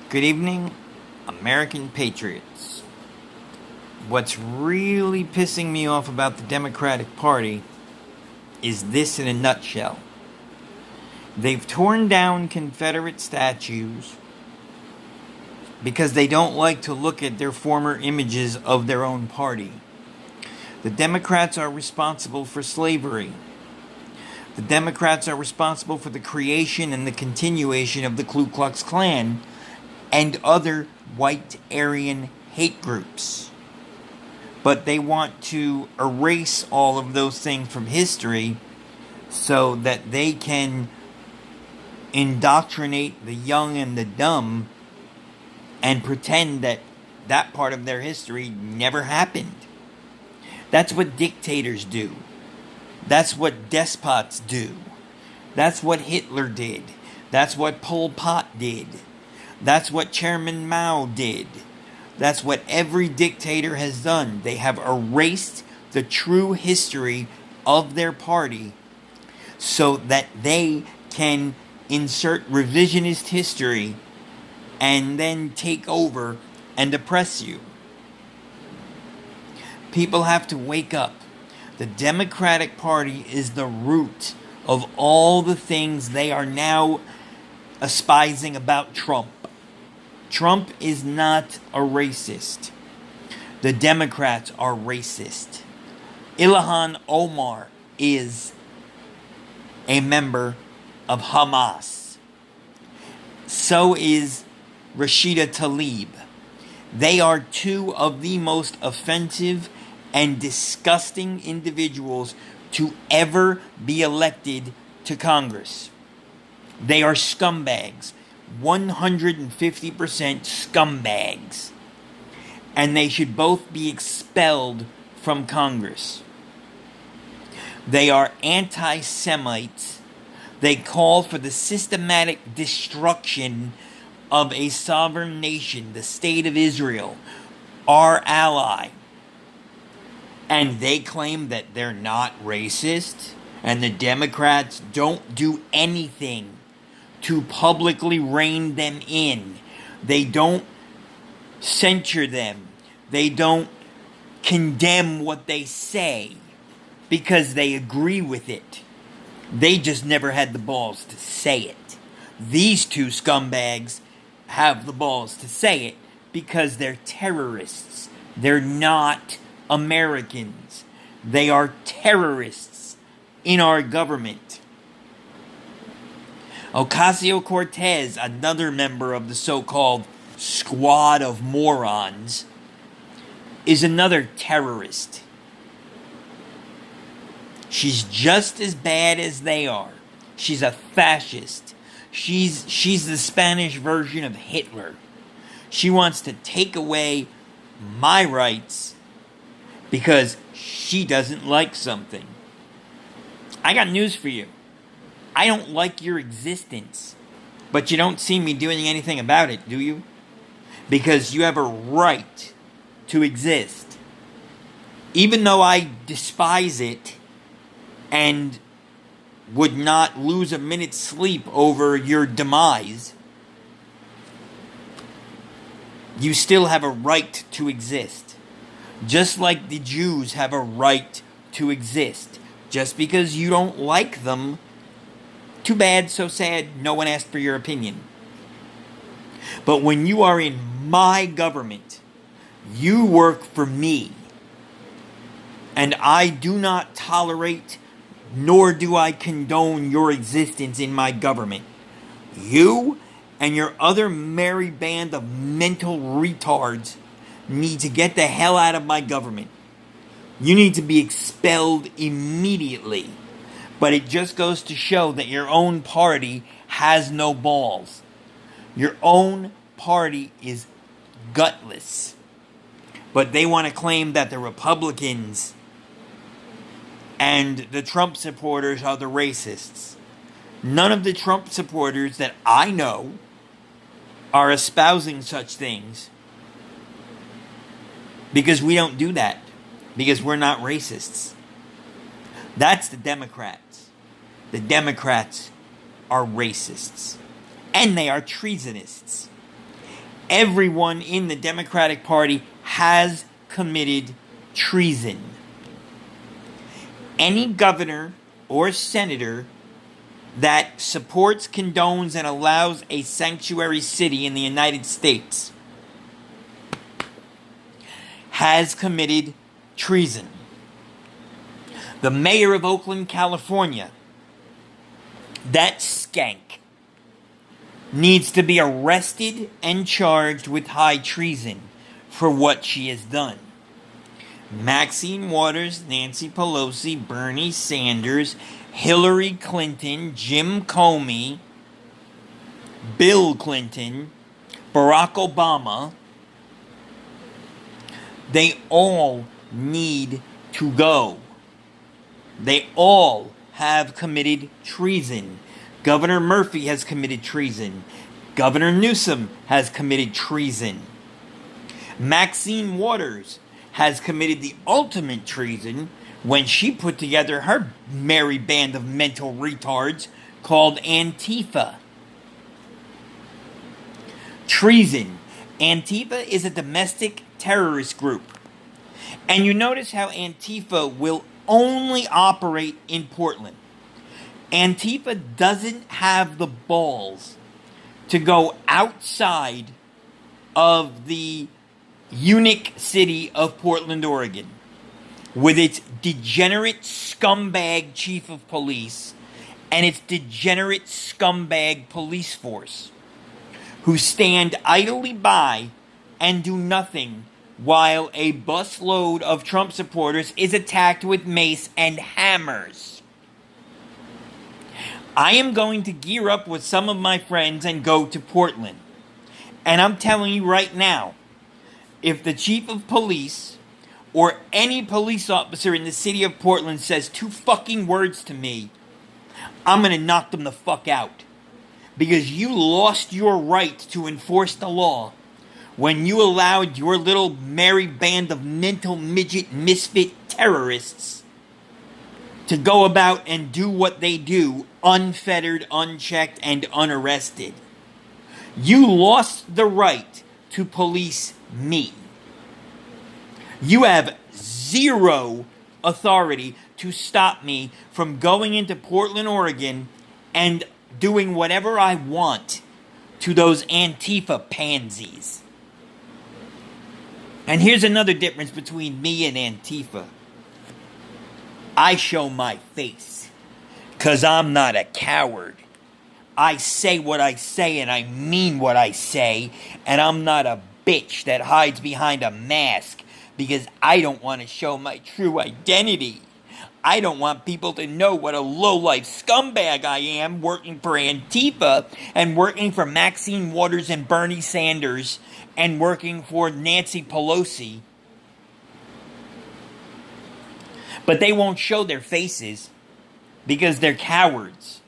Good evening, American patriots. What's really pissing me off about the Democratic Party is this in a nutshell. They've torn down Confederate statues because they don't like to look at their former images of their own party. The Democrats are responsible for slavery. The Democrats are responsible for the creation and the continuation of the Ku Klux Klan and other white Aryan hate groups. But they want to erase all of those things from history so that they can indoctrinate the young and the dumb and pretend that that part of their history never happened. That's what dictators do. That's what despots do. That's what Hitler did. That's what Pol Pot did. That's what Chairman Mao did. That's what every dictator has done. They have erased the true history of their party so that they can insert revisionist history and then take over and oppress you. People have to wake up. The Democratic Party is the root of all the things they are now espousing about Trump. Trump is not a racist. The Democrats are racist. Ilhan Omar is a member of Hamas. So is Rashida Tlaib. They are two of the most offensive and disgusting individuals to ever be elected to Congress. They are scumbags. 150% scumbags. And they should both be expelled from Congress. They are anti-Semites. They call for the systematic destruction of a sovereign nation, the state of Israel, our ally. And they claim that they're not racist, and the Democrats don't do anything to publicly rein them in. They don't censure them. They don't condemn what they say because they agree with it. They just never had the balls to say it. These two scumbags have the balls to say it because they're terrorists. They're not Americans. They are terrorists in our government. Ocasio-Cortez, another member of the so-called squad of morons, is another terrorist. She's just as bad as they are. She's a fascist. She's the Spanish version of Hitler. She wants to take away my rights because she doesn't like something. I got news for you. I don't like your existence, but you don't see me doing anything about it, do you? Because you have a right to exist. Even though I despise it and would not lose a minute's sleep over your demise, you still have a right to exist. Just like the Jews have a right to exist. Just because you don't like them, too bad, so sad, no one asked for your opinion. But when you are in my government, you work for me. And I do not tolerate, nor do I condone your existence in my government. You and your other merry band of mental retards need to get the hell out of my government. You need to be expelled immediately. But it just goes to show that your own party has no balls. Your own party is gutless. But they want to claim that the Republicans and the Trump supporters are the racists. None of the Trump supporters that I know are espousing such things. Because we don't do that. Because we're not racists. That's the Democrats. The Democrats are racists. And they are treasonists. everyone in the Democratic Party has committed treason. Any governor or senator that supports, condones, and allows a sanctuary city in the United States has committed treason. The mayor of Oakland, California, that skank, needs to be arrested and charged with high treason for what she has done. Maxine Waters, Nancy Pelosi, Bernie Sanders, Hillary Clinton, Jim Comey, Bill Clinton, Barack Obama, they all need to go. They all have committed treason. Governor Murphy has committed treason. Governor Newsom has committed treason. Maxine Waters has committed the ultimate treason when she put together her merry band of mental retards called Antifa. Treason. Antifa is a domestic terrorist group. And you notice how Antifa will only operate in Portland. Antifa doesn't have the balls to go outside of the unique city of Portland, Oregon, with its degenerate scumbag chief of police and its degenerate scumbag police force, who stand idly by and do nothing while a busload of Trump supporters is attacked with mace and hammers. I am going to gear up with some of my friends and go to Portland. And I'm telling you right now, if the chief of police or any police officer in the city of Portland says 2 fucking words to me, I'm going to knock them the fuck out. Because you lost your right to enforce the law when you allowed your little merry band of mental midget misfit terrorists to go about and do what they do, unfettered, unchecked, and unarrested. You lost the right to police me. You have zero authority to stop me from going into Portland, Oregon, and doing whatever I want to those Antifa pansies. And here's another difference between me and Antifa. I show my face, 'cause I'm not a coward. I say what I say and I mean what I say, and I'm not a bitch that hides behind a mask because I don't want to show my true identity. I don't want people to know what a low-life scumbag I am working for Antifa and working for Maxine Waters and Bernie Sanders and working for Nancy Pelosi. But they won't show their faces because they're cowards.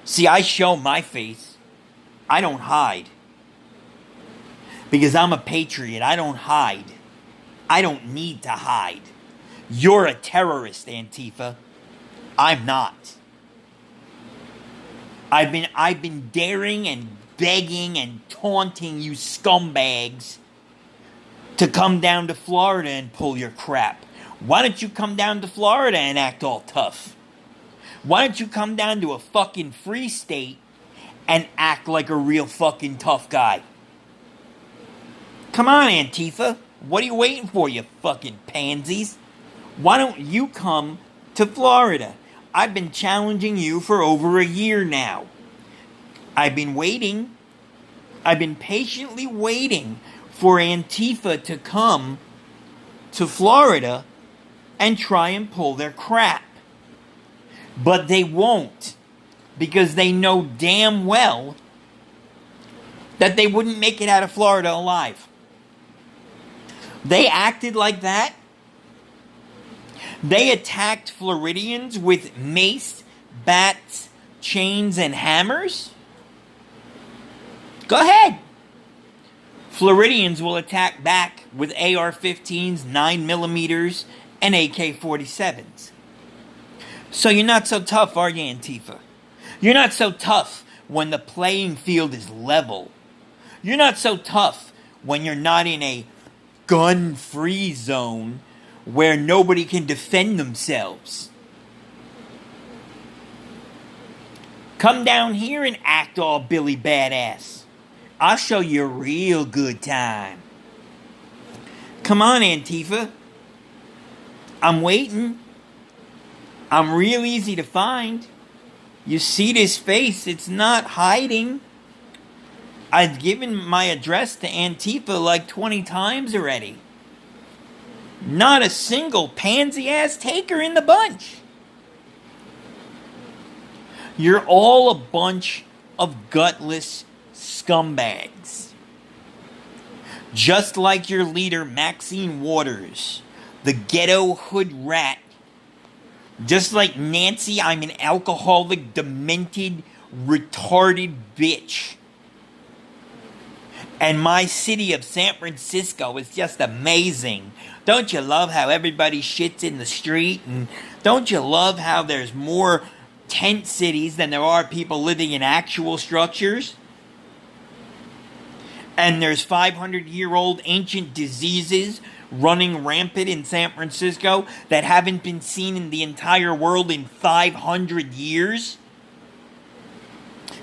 See, I show my face. I don't hide. Because I'm a patriot. I don't hide. I don't need to hide. You're a terrorist, Antifa. I'm not. I've been daring and begging and taunting you scumbags to come down to Florida and pull your crap. Why don't you come down to Florida and act all tough? Why don't you come down to a fucking free state and act like a real fucking tough guy? Come on, Antifa. What are you waiting for, you fucking pansies? Why don't you come to Florida? I've been challenging you for over a year now. I've been waiting. I've been patiently waiting for Antifa to come to Florida and try and pull their crap. But they won't, because they know damn well that they wouldn't make it out of Florida alive. They acted like that. They attacked Floridians with mace, bats, chains, and hammers. Go ahead. Floridians will attack back with AR-15s, 9mm, and AK-47s. So you're not so tough, are you, Antifa? You're not so tough when the playing field is level. You're not so tough when you're not in a gun-free zone where nobody can defend themselves. Come down here and act all Billy Badass. I'll show you a real good time. Come on, Antifa. I'm waiting. I'm real easy to find. You see this face, it's not hiding. I've given my address to Antifa like 20 times already. Not a single pansy-ass taker in the bunch. You're all a bunch of gutless scumbags. Just like your leader, Maxine Waters, the ghetto hood rat. Just like Nancy, I'm an alcoholic, demented, retarded bitch. And my city of San Francisco is just amazing. Don't you love how everybody shits in the street? And don't you love how there's more tent cities than there are people living in actual structures? And there's 500-year-old ancient diseases running rampant in San Francisco that haven't been seen in the entire world in 500 years?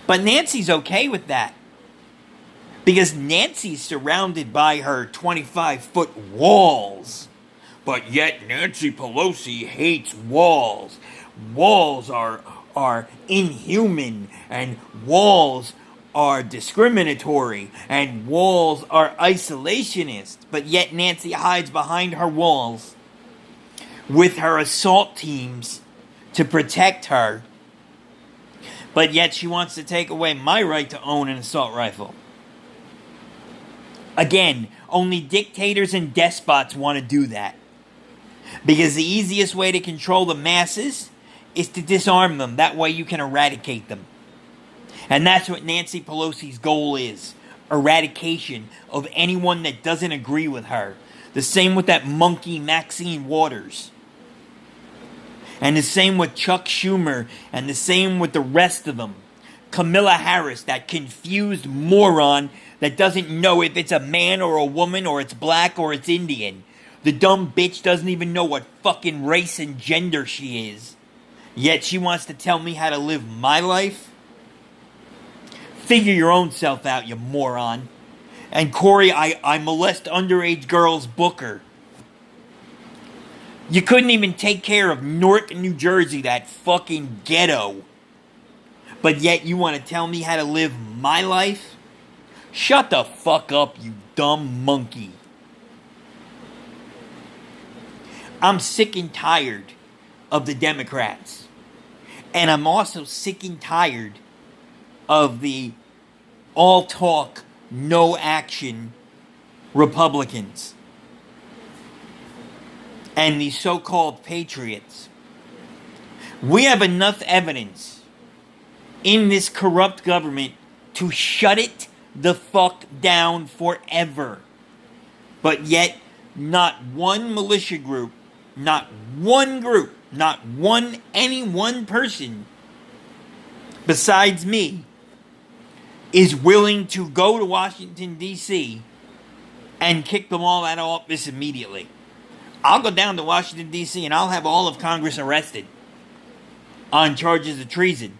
But Nancy's okay with that. Because Nancy's surrounded by her 25-foot walls. But yet Nancy Pelosi hates walls. Walls are inhuman, and walls are discriminatory, and walls are isolationist. But yet Nancy hides behind her walls with her assault teams to protect her. But yet she wants to take away my right to own an assault rifle. Again, only dictators and despots want to do that. Because the easiest way to control the masses is to disarm them. That way you can eradicate them. And that's what Nancy Pelosi's goal is. Eradication of anyone that doesn't agree with her. The same with that monkey Maxine Waters. And the same with Chuck Schumer. And the same with the rest of them. Kamala Harris, that confused moron that doesn't know if it's a man or a woman or it's black or it's Indian. The dumb bitch doesn't even know what fucking race and gender she is. Yet she wants to tell me how to live my life? Figure your own self out, you moron. And Corey, I molest underage girls Booker. You couldn't even take care of Newark, New Jersey, that fucking ghetto. But yet you want to tell me how to live my life? Shut the fuck up, you dumb monkey. I'm sick and tired of the Democrats. And I'm also sick and tired of the all talk, no action Republicans. And the so-called patriots. We have enough evidence in this corrupt government to shut it the fuck down forever. But yet, not one militia group, not one group, not any one person besides me is willing to go to Washington, D.C. and kick them all out of office immediately. I'll go down to Washington, D.C. and I'll have all of Congress arrested on charges of treason.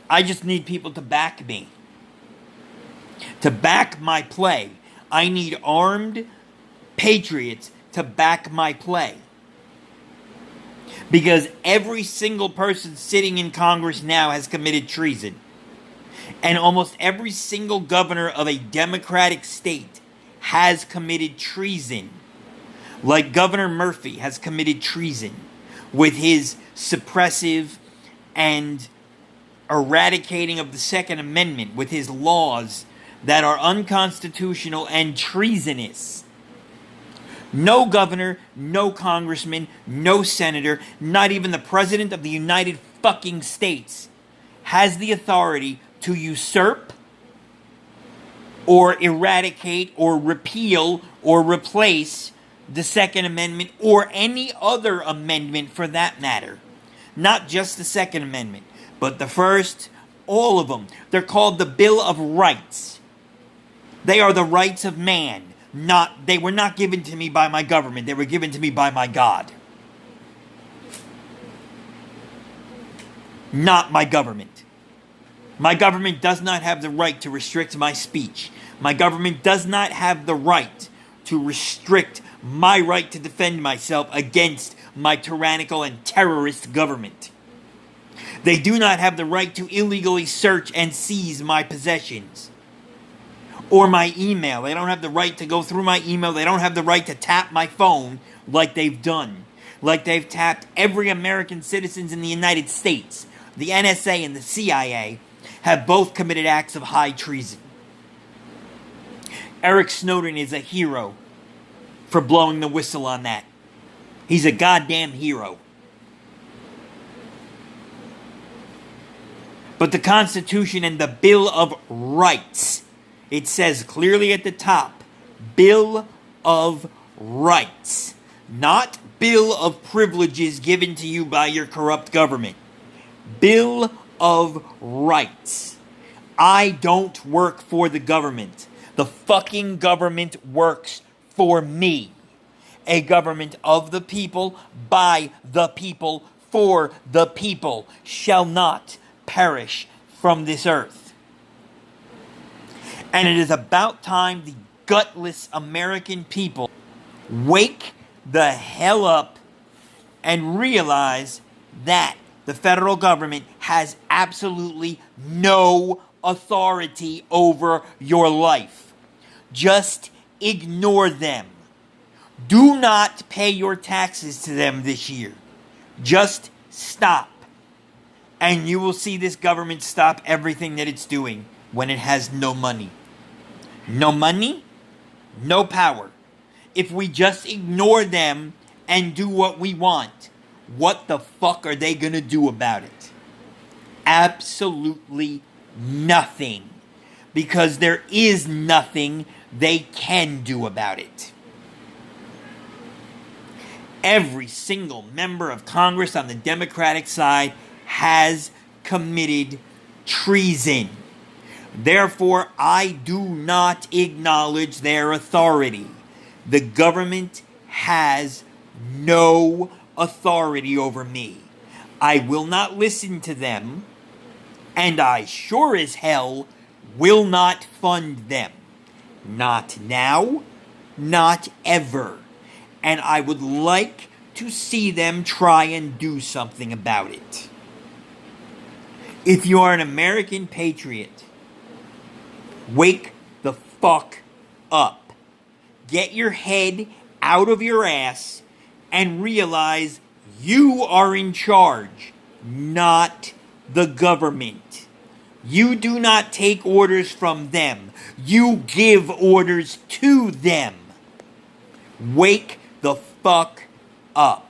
I just need people to back me. To back my play. I need armed patriots to back my play. Because every single person sitting in Congress now has committed treason. And almost every single governor of a Democratic state has committed treason. Like Governor Murphy has committed treason with his suppressive and eradicating of the Second Amendment, with his laws that are unconstitutional and treasonous. No governor, no congressman, no senator, not even the president of the United fucking States has the authority to usurp or eradicate or repeal or replace the Second Amendment or any other amendment for that matter. Not just the Second Amendment, but the First, all of them. They're called the Bill of Rights. They are the rights of man. They were not given to me by my government. They were given to me by my God. Not my government. My government does not have the right to restrict my speech. My government does not have the right to restrict my right to defend myself against my tyrannical and terrorist government. They do not have the right to illegally search and seize my possessions or my email. They don't have the right to go through my email. They don't have the right to tap my phone like they've done. Like they've tapped every American citizen in the United States. The NSA and the CIA have both committed acts of high treason. Eric Snowden is a hero for blowing the whistle on that. He's a goddamn hero. But the Constitution and the Bill of Rights, it says clearly at the top, Bill of Rights, not Bill of Privileges given to you by your corrupt government. Bill of Rights. I don't work for the government. The fucking government works for me. A government of the people, by the people, for the people, shall not perish from this earth. And it is about time the gutless American people wake the hell up and realize that the federal government has absolutely no authority over your life. Just ignore them. Do not pay your taxes to them this year. Just stop. And you will see this government stop everything that it's doing when it has no money. No money, no power. If we just ignore them and do what we want, what the fuck are they gonna do about it? Absolutely nothing. Because there is nothing they can do about it. Every single member of Congress on the Democratic side has committed treason. Therefore, I do not acknowledge their authority. The government has no authority over me. I will not listen to them, and I sure as hell will not fund them. Not now, not ever. And I would like to see them try and do something about it. If you are an American patriot, wake the fuck up. Get your head out of your ass and realize you are in charge, not the government. You do not take orders from them. You give orders to them. Wake the fuck up.